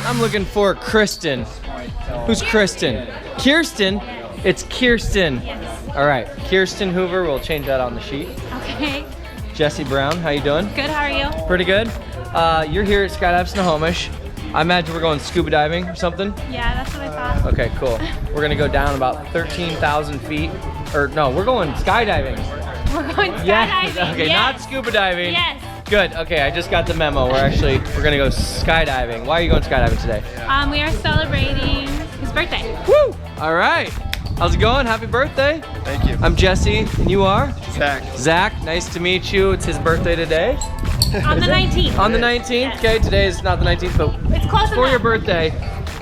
I'm looking for Kristen. Who's Kristen? Kirsten? It's Kirsten. Yes. All right, Kirsten Hoover. We'll change that on the sheet. Okay. Jesse Brown, how you doing? Good, how are you? Pretty good. You're here at Skydive Snohomish. I imagine we're going scuba diving or something? Yeah, that's what I thought. Okay, cool. We're gonna go down about 13,000 feet. Or no, we're going skydiving. We're going skydiving. Yes. Okay, yes. not scuba diving. Yes. Good, okay, I just got the memo. We're gonna go skydiving. Why are you going skydiving today? We are celebrating his birthday. Woo! All right. How's it going? Happy birthday. Thank you. I'm Jesse, and you are? Zach. Zach, nice to meet you. It's his birthday today. On the 19th. On the 19th, Yes. okay, today is not the 19th, but It's close for your enough. birthday.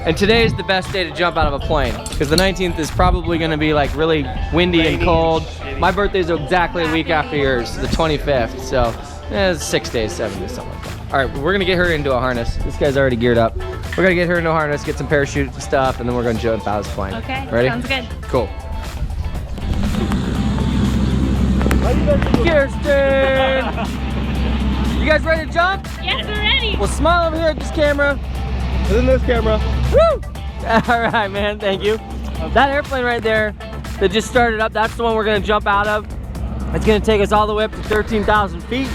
And today is the best day to jump out of a plane, because the 19th is probably gonna be like really windy and cold. My birthday's exactly a week after yours, the 25th, so it's 6 days, 7 days, something like that. All right, we're gonna get her into a harness. This guy's already geared up. We're gonna get her into a harness, get some parachute stuff, and then we're gonna jump out of this plane. Okay, Ready? sounds good. Cool. Kirsten! You guys ready to jump? Yes, we're ready. Well, smile over here at this camera. And then this camera. Woo! All right, man, thank you. That airplane right there that just started up, that's the one we're gonna jump out of. It's gonna take us all the way up to 13,000 feet.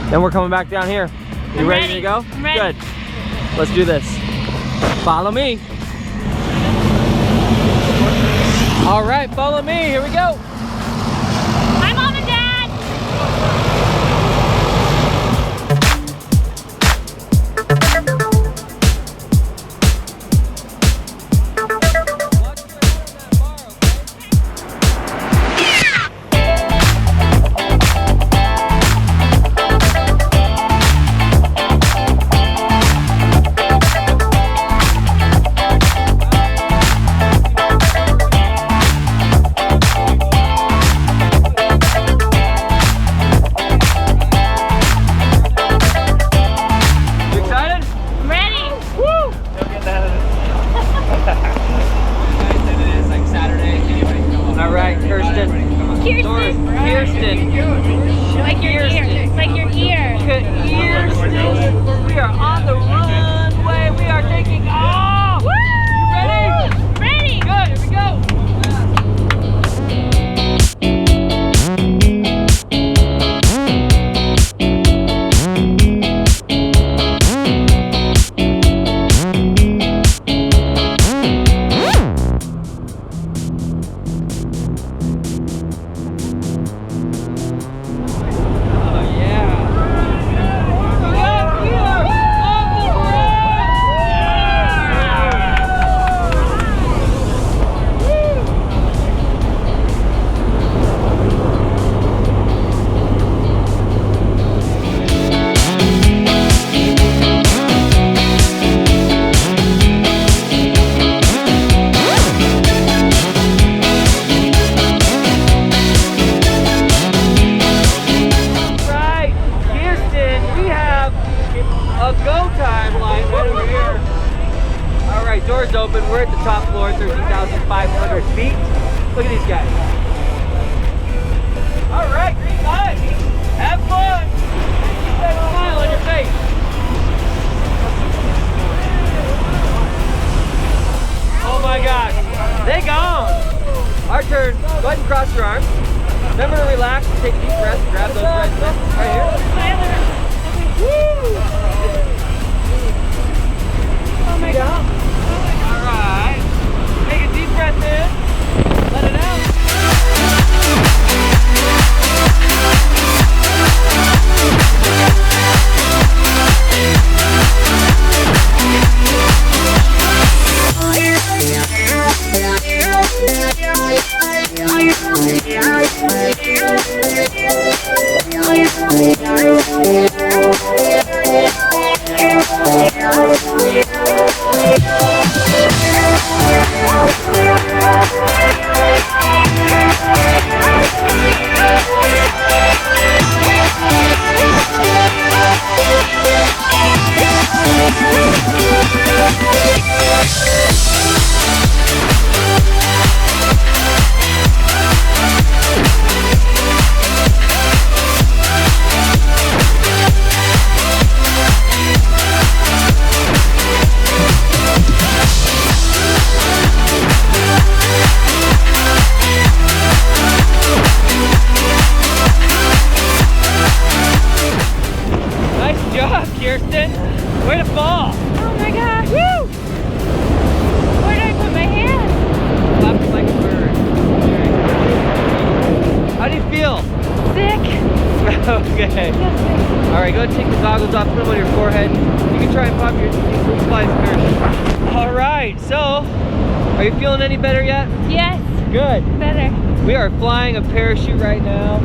Then we're coming back down here. You I'm ready ready. to go? I'm ready. Good. Let's do this. Follow me. All right, follow me. Here we go. Hi, Mom and Dad. You excited? I'm ready. Woo! All right, Kirsten. Doris, Kirsten. Kirsten. Like your ear. Like your ear. Kirsten. We are on the runway. We are taking off. Woo! You ready? Ready. Good. Here we go. Oh yeah. We are on the Right, Kirsten, we have a go time line right over here. All right, doors open. We're at the top floor, 13,500 feet. Look at these guys. All right, green light. Have fun. Keep that smile on your face. Oh my gosh, they gone. Our turn. Go ahead and cross your arms. Remember to relax and take a deep breath. Grab those red fists right here. Woo! Oh my God. All right. Take a deep breath in. Let it out. Yeah. right, go ahead and take the goggles off, put them on your forehead. You can try and pop your flies parachute. All right, so are you feeling any better yet? Yes. Good. Better. We are flying a parachute right now.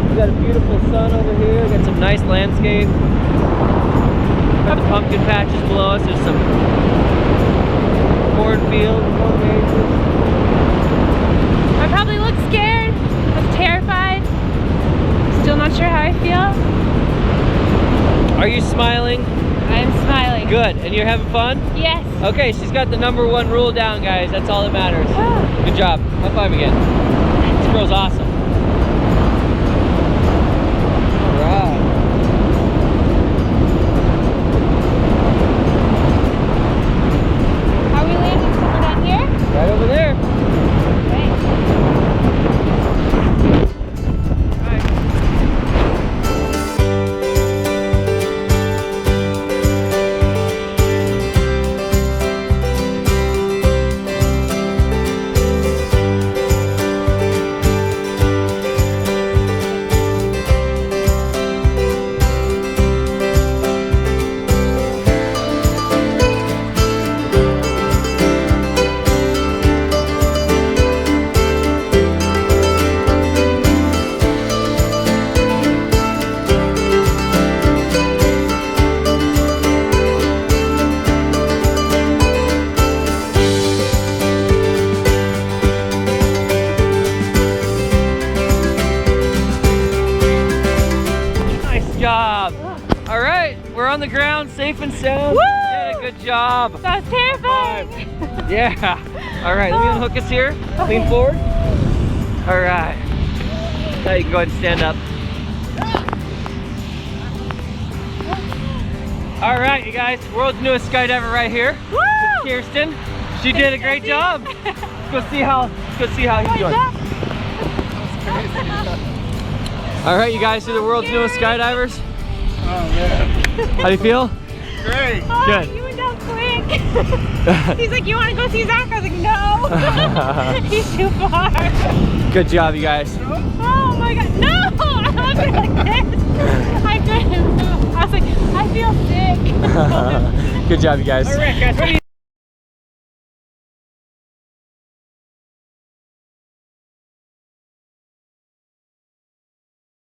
We got a beautiful sun over here. We got some nice landscape. Got the pumpkin patches below us. There's some cornfields, corn mazes. I probably look scared. I'm terrified. Still not sure how I feel. Are you smiling? I'm smiling. Good. And you're having fun? Yes. Okay, she's got the #1 rule down, guys. That's all that matters. Good job. High five again. This girl's awesome. All right. Are we landing somewhere down here? Right over there. Okay. Job. All right, we're on the ground, safe and sound. Woo! You did a good job. That was terrifying. Yeah. All right, let me unhook us here. Lean forward. All right. Now you can go ahead and stand up. All right, you guys, world's newest skydiver right here. Woo! Kirsten. She did a great job. Let's go see how he's doing. All right, you guys, you're the world's newest skydivers. Oh man. How do you feel? Great. Oh, Good. you went down quick. He's like, you want to go see Zach? I was like, no. He's too far. Good job, you guys. Oh my God. No! I'm not going like this. I couldn't move. I was like, I feel sick. Good job, you guys. All right, guys, ready?